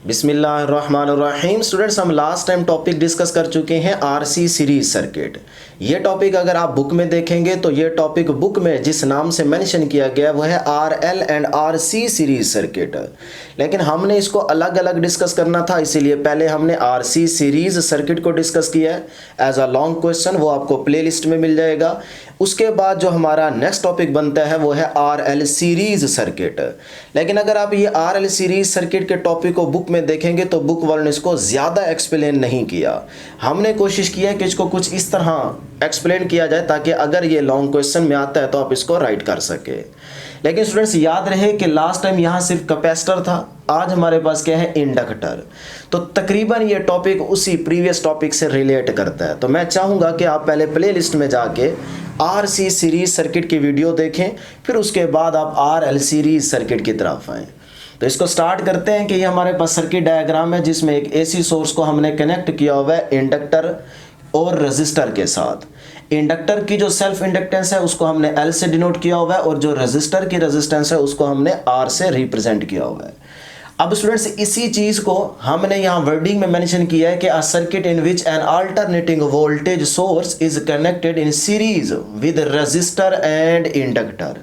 बिस्मिल्लाहिर्रहमानिर्रहीम। स्टूडेंट्स, हम last time topic discuss कर चुके हैं आरसी सीरीज सर्किट। ये टॉपिक अगर आप बुक में देखेंगे तो ये टॉपिक बुक में जिस नाम से मेंशन किया गया वो है RL and RC series circuit, लेकिन हमने इसको अलग अलग डिस्कस करना था, इसीलिए पहले हमने आरसी सीरीज सर्किट को डिस्कस किया है एज अ लॉन्ग क्वेश्चन, वो आपको प्लेलिस्ट में मिल जाएगा। उसके बाद जो हमारा नेक्स्ट टॉपिक बनता है वो है आरएल सीरीज सर्किट। लेकिन अगर आप ये आरएल सीरीज सर्किट के टॉपिक को बुक में देखेंगे तो बुक वालों ने इसको ज़्यादा एक्सप्लेन नहीं किया। हमने कोशिश की है कि इसको कुछ इस तरह एक्सप्लेन किया जाए ताकि अगर ये लॉन्ग क्वेश्चन में आता है तो आप इसको राइट कर सके। लेकिन स्टूडेंट्स याद रहे कि लास्ट टाइम यहाँ सिर्फ कैपेसिटर था, आज हमारे पास क्या है, इंडक्टर। तो तकरीबन ये टॉपिक उसी प्रीवियस टॉपिक से रिलेट करता है। तो मैं चाहूँगा कि आप पहले प्लेलिस्ट में जाके आरसी सीरीज सर्किट की वीडियो देखें, फिर उसके बाद आप आरएल सीरीज सर्किट की तरफ आएँ। तो इसको स्टार्ट करते हैं कि ये हमारे पास सर्किट डायग्राम है जिसमें एक एसी सोर्स को हमने कनेक्ट किया हुआ है इंडक्टर और रजिस्टर के साथ। इंडक्टर की जो सेल्फ इंडक्टेंस है उसको हमने एल से डिनोट किया हुआ है और जो रजिस्टर की रेजिस्टेंस है उसको हमने आर से रिप्रेजेंट किया हुआ है। अब स्टूडेंट्स इसी चीज़ को हमने यहाँ वर्डिंग में मेंशन किया है कि a circuit in which N alternating voltage source is connected in series with register and inductor.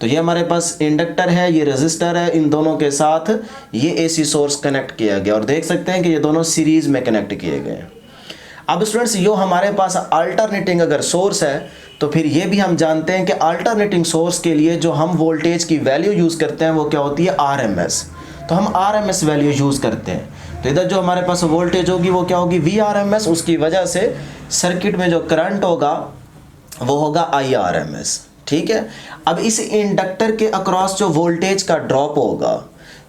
तो ये हमारे पास इंडक्टर है, ये रजिस्टर है, इन दोनों के साथ ये एसी सोर्स कनेक्ट किया गया और देख सकते हैं कि ये दोनों सीरीज में कनेक्ट किए गए। अब स्टूडेंट्स यो हमारे पास अल्टरनेटिंग अगर सोर्स है तो फिर ये भी हम जानते हैं कि अल्टरनेटिंग सोर्स के लिए जो हम वोल्टेज की वैल्यू यूज़ करते हैं वो क्या होती है, आरएमएस। तो हम आरएमएस वैल्यू यूज़ करते हैं। तो इधर जो हमारे पास वोल्टेज होगी वो क्या होगी, वीआरएमएस। उसकी वजह से सर्किट में जो करंट होगा वो होगा आईआरएमएस। ठीक है। अब इस इंडक्टर के अक्रॉस जो वोल्टेज का ड्रॉप होगा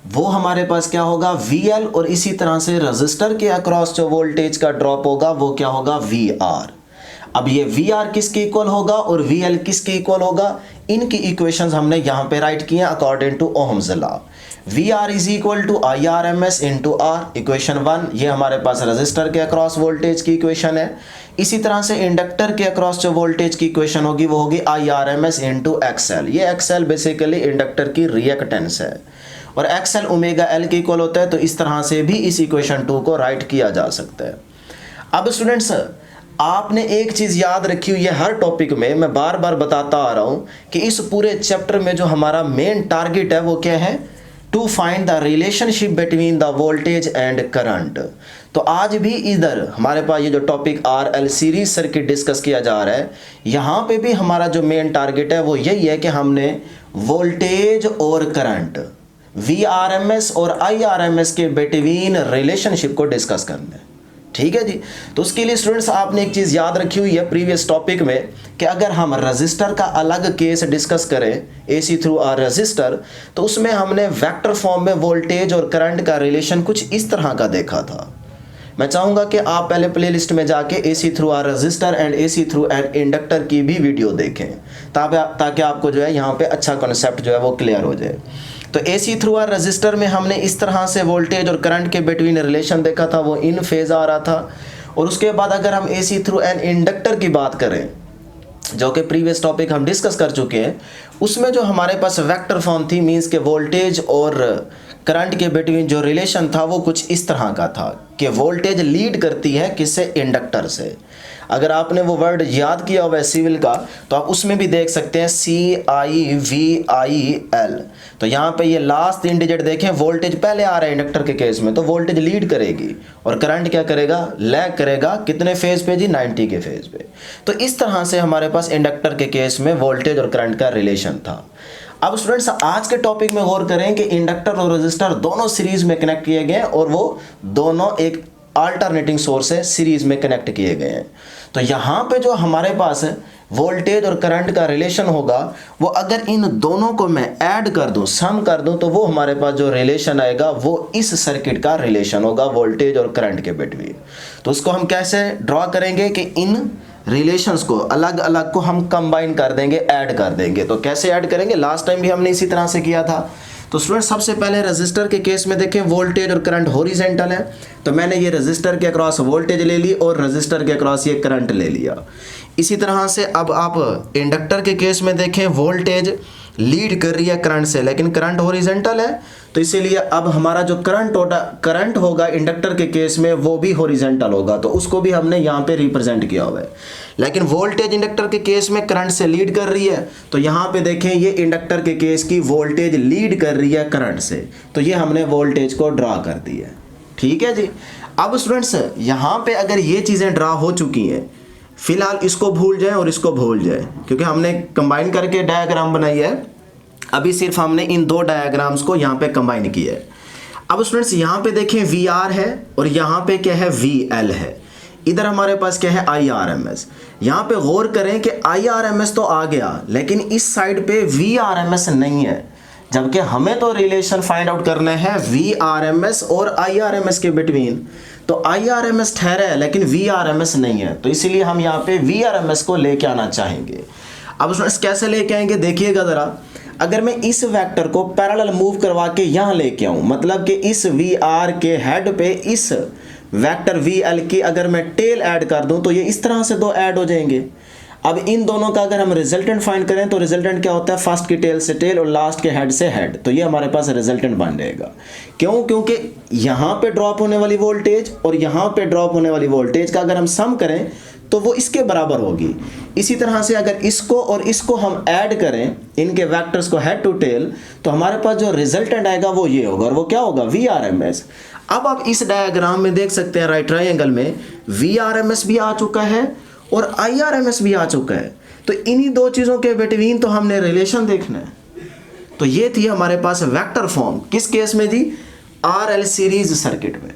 वो हमारे पास क्या होगा, VL, और इसी तरह से रजिस्टर के अक्रॉस जो वोल्टेज का ड्रॉप होगा वो क्या होगा, VR। अब ये VR किसके इक्वल होगा और VL किसके इक्वल होगा, इनकी इक्वेशंस हमने यहाँ पे राइट किए हैं according to Ohm's law. VR is equal to IRMS into R, equation 1। ये हमारे पास रजिस्टर के अक्रॉस वोल्टेज की इक्वेशन है। इसी तरह से इंडक्टर के अक्रॉस जो वोल्टेज की इक्वेशन होगी वो होगी IRMS इंटू XL। ये XL बेसिकली इंडक्टर की रिएक्टेंस है और XL ओमेगा L के इक्वल होता है। तो इस तरह से भी इस इक्वेशन 2 को राइट किया जा सकता है। अब स्टूडेंट्स आपने एक चीज़ याद रखी हुई है, हर टॉपिक में मैं बार बार बताता आ रहा हूँ कि इस पूरे चैप्टर में जो हमारा मेन टारगेट है वो क्या है, to find the relationship between the voltage and current. तो आज भी इधर हमारे पास ये जो topic RL series circuit discuss किया जा रहा है, यहाँ पे भी हमारा जो मेन टारगेट है वो यही है कि हमने वोल्टेज और करंट, VRMS और IRMS के बिटवीन रिलेशनशिप को डिस्कस करना है। ठीक है जी। तो उसके लिए स्टूडेंट्स आपने एक चीज़ याद रखी हुई है प्रीवियस टॉपिक में कि अगर हम रजिस्टर का अलग केस डिस्कस करें, AC थ्रू आर रजिस्टर, तो उसमें हमने वेक्टर फॉर्म में वोल्टेज और करंट का रिलेशन कुछ इस तरह का देखा था। मैं चाहूँगा कि आप पहले प्लेलिस्ट में जाके AC through R resistor and AC through and inductor की भी वीडियो देखें ताकि आपको जो है यहाँ पे अच्छा कॉन्सेप्ट जो है वो क्लियर हो जाए। तो AC थ्रू आर रजिस्टर में हमने इस तरह से वोल्टेज और करंट के बिटवीन रिलेशन देखा था, वो इन फेज आ रहा था। और उसके बाद अगर हम AC थ्रू एन इंडक्टर की बात करें जो कि प्रीवियस टॉपिक हम डिस्कस कर चुके हैं, उसमें जो हमारे पास वेक्टर फॉर्म थी, मींस के वोल्टेज और करंट के बिटवीन जो रिलेशन था वो कुछ इस तरह का था कि वोल्टेज लीड करती है किससे, इंडक्टर से। अगर आपने वो वर्ड याद किया हुआ है सिविल का तो आप उसमें भी देख सकते हैं CIVIL। तो यहाँ पे ये लास्ट 3 डिजिट देखें, वोल्टेज पहले आ रहा है इंडक्टर के केस में तो वोल्टेज लीड करेगी और करंट क्या करेगा, लैग करेगा। कितने फेज पे जी, 90 के फेज पे। तो इस तरह से हमारे पास इंडक्टर के केस में वोल्टेज और करंट का रिलेशन था। अब स्टूडेंट्स आज के टॉपिक में गौर करें कि इंडक्टर और रजिस्टर दोनों सीरीज में कनेक्ट किए गए और वो दोनों एक अल्टरनेटिंग सोर्स से सीरीज में कनेक्ट किए गए हैं। तो यहाँ पे जो हमारे पास वोल्टेज और करंट का रिलेशन होगा वो अगर इन दोनों को मैं ऐड कर दूं, सम कर दूं, तो वो हमारे पास जो रिलेशन आएगा वो इस सर्किट का रिलेशन होगा वोल्टेज और करंट के बिटवीन। तो उसको हम कैसे ड्रॉ करेंगे कि इन रिलेशंस को अलग अलग को हम कंबाइन कर देंगे, ऐड कर देंगे। तो कैसे ऐड करेंगे, लास्ट टाइम भी हमने इसी तरह से किया था। तो स्टूडेंट सबसे पहले रजिस्टर के केस में देखें वोल्टेज और करंट हॉरिजॉन्टल है, तो मैंने ये रजिस्टर के अक्रॉस वोल्टेज ले ली और रजिस्टर के अक्रॉस ये करंट ले लिया। इसी तरह से अब आप इंडक्टर के केस में देखें वोल्टेज लीड कर रही है करंट से, लेकिन करंट हॉरिजॉन्टल है तो इसीलिए अब हमारा जो करंट होगा इंडक्टर के केस में वो भी हॉरिजॉन्टल होगा, तो उसको भी हमने यहाँ पे रिप्रेजेंट किया हुआ है। लेकिन वोल्टेज इंडक्टर के केस में करंट से लीड कर रही है, तो यहाँ पे देखें ये इंडक्टर के केस की वोल्टेज लीड कर रही है करंट से, तो ये हमने वोल्टेज को ड्रा कर दी है। ठीक है जी। अब स्टूडेंट्स यहाँ पे अगर ये चीज़ें ड्रा हो चुकी हैं, फिलहाल इसको भूल जाएं और इसको भूल जाएं, क्योंकि हमने कंबाइन करके डायग्राम बनाई है। अभी सिर्फ हमने इन दो डायग्राम्स को यहाँ पे कंबाइन किया है। अब स्टूडेंट्स यहाँ पे देखें VR है और यहाँ पे क्या है VL है, इधर हमारे पास क्या है IRMS। यहाँ पे गौर करें कि IRMS तो आ गया लेकिन इस साइड पे VRMS नहीं है, जबकि हमें तो रिलेशन फाइंड आउट करना है VRMS और IRMS के बिटवीन। तो IRMS ठहरा है लेकिन VRMS नहीं है, तो इसीलिए हम यहाँ पे VRMS को लेके आना चाहेंगे। अब स्टूडेंट्स कैसे लेके आएंगे देखिएगा ज़रा। अगर मैं इस वेक्टर को पैरेलल मूव करवा के यहाँ लेके आऊँ, मतलब कि इस VR के हेड पे इस वेक्टर VL की अगर मैं टेल ऐड कर दूँ तो ये इस तरह से दो ऐड हो जाएंगे। अब इन दोनों का अगर हम रिजल्टेंट फाइंड करें तो रिजल्टेंट क्या होता है, फर्स्ट की टेल से टेल और लास्ट के हेड से हेड, तो ये हमारे पास रिजल्टेंट बन जाएगा। क्यों? क्योंकि यहाँ पे ड्रॉप होने वाली वोल्टेज और यहाँ पे ड्रॉप होने वाली वोल्टेज का अगर हम सम करें तो वो इसके बराबर होगी। इसी तरह से अगर इसको और इसको हम ऐड करें, इनके वेक्टर्स को हेड टू टेल, तो हमारे पास जो रिजल्टेंट आएगा वो ये होगा, और वो क्या होगा, VRMS। अब आप इस डायग्राम में देख सकते हैं राइट ट्रायंगल में VRMS भी आ चुका है और IRMS भी आ चुका है, तो इन्हीं दो चीज़ों के बिटवीन तो हमने रिलेशन देखना है। तो ये थी हमारे पास वेक्टर फॉर्म, किस केस में जी, RL सीरीज सर्किट में।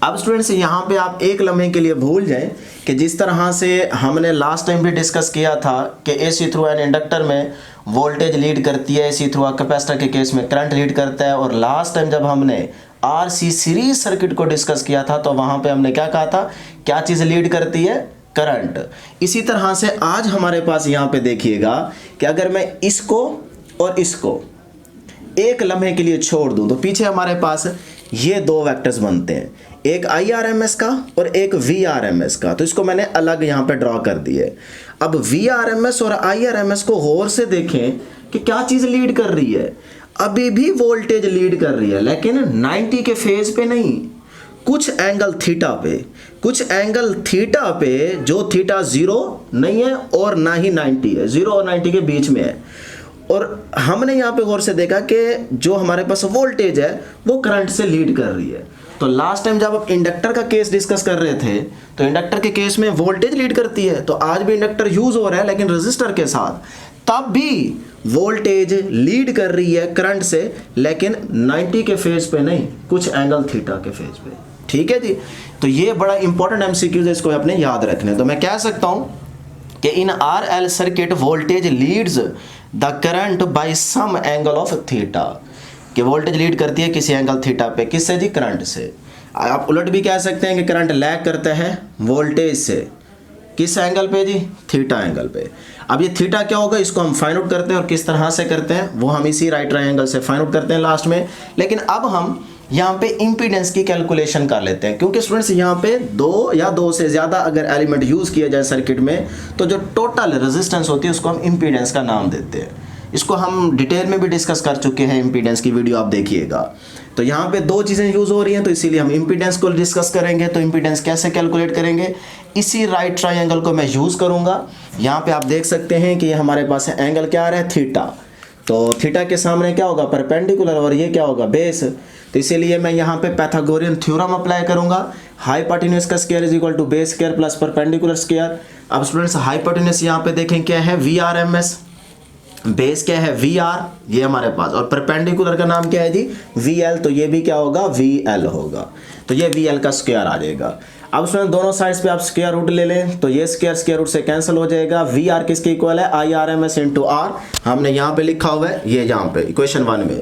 अब स्टूडेंट्स यहाँ पे आप एक लम्हे के लिए भूल जाएं कि जिस तरह से हमने लास्ट टाइम भी डिस्कस किया था कि AC थ्रू एन इंडक्टर में वोल्टेज लीड करती है, AC थ्रू कैपेसिटर के केस में करंट लीड करता है, और लास्ट टाइम जब हमने RC सीरीज सर्किट को डिस्कस किया था तो वहाँ पे हमने क्या कहा था, क्या चीज़ लीड करती है, करंट। इसी तरह से आज हमारे पास यहाँ पे देखिएगा कि अगर मैं इसको और इसको एक लम्हे के लिए छोड़ दूं तो पीछे हमारे पास ये दो वेक्टर्स बनते हैं, एक IRMS का और एक VRMS का, तो इसको मैंने अलग यहाँ पे ड्रॉ कर दिए। अब VRMS और IRMS को गौर से देखें कि क्या चीज़ लीड कर रही है, अभी भी वोल्टेज लीड कर रही है लेकिन 90 के फेज पे नहीं, कुछ एंगल थीटा पे, कुछ एंगल थीटा पे जो थीटा 0 नहीं है और ना ही 90 है, 0 और 90 के बीच में है। और हमने यहाँ पे गौर से देखा कि जो हमारे पास वोल्टेज है वो करंट से लीड कर रही है। तो लास्ट टाइम जब आप इंडक्टर का केस डिस्कस कर रहे थे तो इंडक्टर के केस में वोल्टेज लीड करती है, तो आज भी इंडक्टर यूज हो रहा है लेकिन रेजिस्टर के साथ, तब भी वोल्टेज लीड कर रही है करंट से लेकिन 90 के फेज पे नहीं, कुछ एंगल थीटा के फेज पे। ठीक है जी। तो ये बड़ा इंपॉर्टेंट MCQ है, इसको अपने याद रखने। तो मैं कह सकता हूँ कि in RL circuit voltage leads the current by some angle of theta, कि वोल्टेज लीड करती है किसी एंगल थीटा पे, किससे जी, करंट से। आप उलट भी कह सकते हैं कि करंट लैग करता है वोल्टेज से, किस एंगल पे जी, थीटा एंगल पे। अब ये थीटा क्या होगा इसको हम फाइंड आउट करते हैं, और किस तरह से करते हैं वो हम इसी राइट ट्रायंगल से फाइंड आउट करते हैं लास्ट में। लेकिन अब हम यहाँ पे इम्पीडेंस की कैलकुलेशन कर लेते हैं, क्योंकि स्टूडेंट्स यहाँ पे दो या दो से ज़्यादा अगर एलिमेंट यूज़ किया जाए सर्किट में तो जो टोटल रेजिस्टेंस होती है उसको हम इम्पीडेंस का नाम देते हैं। इसको हम डिटेल में भी डिस्कस कर चुके हैं, इम्पीडेंस की वीडियो आप देखिएगा। तो यहाँ पे दो चीज़ें यूज़ हो रही हैं, तो इसीलिए हम इम्पीडेंस को डिस्कस करेंगे। तो इम्पीडेंस कैसे कैलकुलेट करेंगे, इसी राइट ट्रायंगल को मैं यूज़ करूँगा। यहाँ पे आप देख सकते हैं कि हमारे पास एंगल क्या आ रहा है, थीटा। तो थीटा के सामने क्या होगा, परपेंडिकुलर, और ये क्या होगा, बेस। तो इसीलिए मैं यहाँ पे पाइथागोरियन थ्योरम अप्लाई करूँगा, हाइपोटेन्यूज का square is equal to base square plus perpendicular square. अब स्टूडेंट्स हाइपोटेन्यूज यहाँ पे देखें क्या है, VRMS, बेस क्या है, VR, ये हमारे पास, और परपेंडिकुलर का नाम क्या है जी, VL, तो ये भी क्या होगा, VL होगा। तो ये VL का स्क्वायर आ जाएगा। अब उसमें दोनों साइड्स पे आप स्क्वायर रूट ले लें तो ये स्क्वायर रूट से कैंसिल हो जाएगा। VR किसके इक्वल है, IRMS इंटू R, हमने यहाँ पे लिखा हुआ है, ये यहाँ पे इक्वेशन 1 में।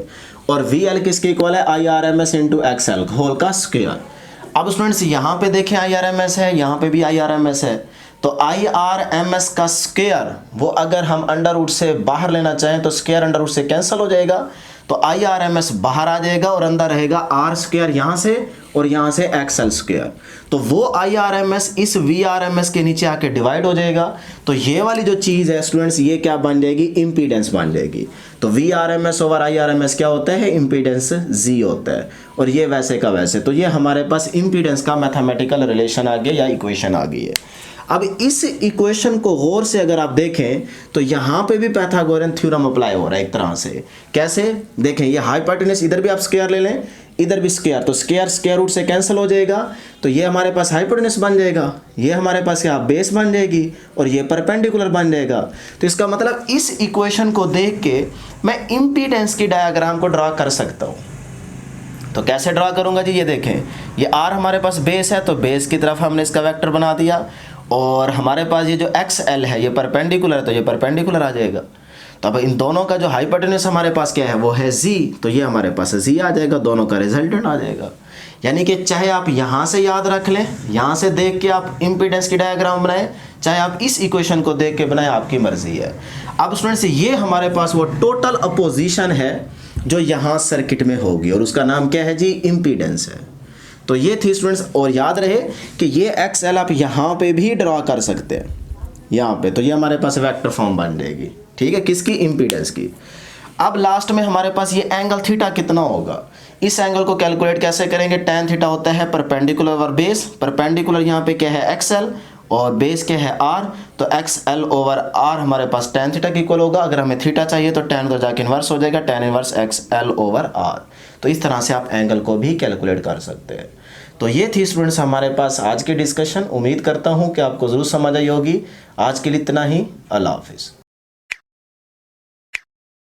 और VL किसके इक्वल है, IRMS इंटू XL होल का स्क्वायर। अब स्टूडेंट्स यहाँ पे देखें IRMS है, यहाँ पे भी IRMS है, तो IRMS का स्क्वायर वो अगर हम अंडर रूट से बाहर लेना चाहें तो स्क्वायर अंडर रूट से कैंसिल हो जाएगा, तो IRMS बाहर आ जाएगा और अंदर रहेगा R स्क्वायर यहाँ से और यहाँ से XL स्क्वायर, तो वो IRMS इस VRMS के नीचे आके डिवाइड हो जाएगा। तो ये वाली जो चीज़ है स्टूडेंट्स, ये क्या बन जाएगी, इम्पीडेंस बन जाएगी। तो VRMS ओवर IRMS क्या होता है, इम्पीडेंस Z होता है, और ये वैसे का वैसे। तो ये हमारे पास इम्पीडेंस का मैथमेटिकल रिलेशन आ गया या इक्वेशन आ गई है। अब इस इक्वेशन को गौर से अगर आप देखें तो यहाँ पे भी पाइथागोरियन थ्योरम अप्लाई हो रहा है एक तरह से। कैसे, देखें, ये हाइपोटेनस, इधर भी आप स्क्वायर ले लें, इधर भी स्क्वायर, तो स्क्वायर स्क्वायर रूट से कैंसिल हो जाएगा, तो ये हमारे पास हाइपोटेनस बन जाएगा, ये हमारे पास क्या बेस बन जाएगी, और ये परपेंडिकुलर बन जाएगा। तो इसका मतलब इस इक्वेशन को देख के मैं इम्पीडेंस की डायग्राम को ड्रा कर सकता हूँ। तो कैसे ड्रा करूँगा जी, ये देखें, ये R हमारे पास बेस है, तो बेस की तरफ हमने इसका वेक्टर बना दिया, और हमारे पास ये जो XL है ये परपेंडिकुलर है, तो ये परपेंडिकुलर आ जाएगा। तो अब इन दोनों का जो हाइपोटेनस हमारे पास क्या है, वो है Z, तो ये हमारे पास Z आ जाएगा, दोनों का रिजल्टेंट आ जाएगा। यानी कि चाहे आप यहाँ से याद रख लें, यहाँ से देख के आप इम्पीडेंस की डायग्राम बनाएं, चाहे आप इस इक्वेशन को देख के बनाएं, आपकी मर्जी है। अब स्टूडेंट्स, ये हमारे पास वो टोटल अपोजिशन है जो यहाँ सर्किट में होगी, और उसका नाम क्या है जी, इम्पीडेंस है। तो ये थी स्टूडेंट्स, और याद रहे कि ये XL आप यहाँ पे भी ड्रॉ कर सकते हैं, यहाँ पे, तो ये हमारे पास वेक्टर फॉर्म बन जाएगी, ठीक है, किसकी, इम्पीडेंस की। अब लास्ट में हमारे पास ये एंगल थीटा कितना होगा, इस एंगल को कैलकुलेट कैसे करेंगे, tan थीटा होता है परपेंडिकुलर ओवर बेस, परपेंडिकुलर यहाँ पे क्या है XL, और बेस क्या है R, तो XL ओवर R हमारे पास tan थीटा की इक्वल होगा। अगर हमें थीटा चाहिए तो tan तो जाके इन्वर्स हो जाएगा, tan inverse XL over R। तो इस तरह से आप एंगल को भी कैलकुलेट कर सकते हैं। तो ये थी स्टूडेंट्स हमारे पास आज की डिस्कशन। उम्मीद करता हूँ कि आपको ज़रूर समझ आई होगी। आज के लिए इतना ही, अल्लाह हाफिज़।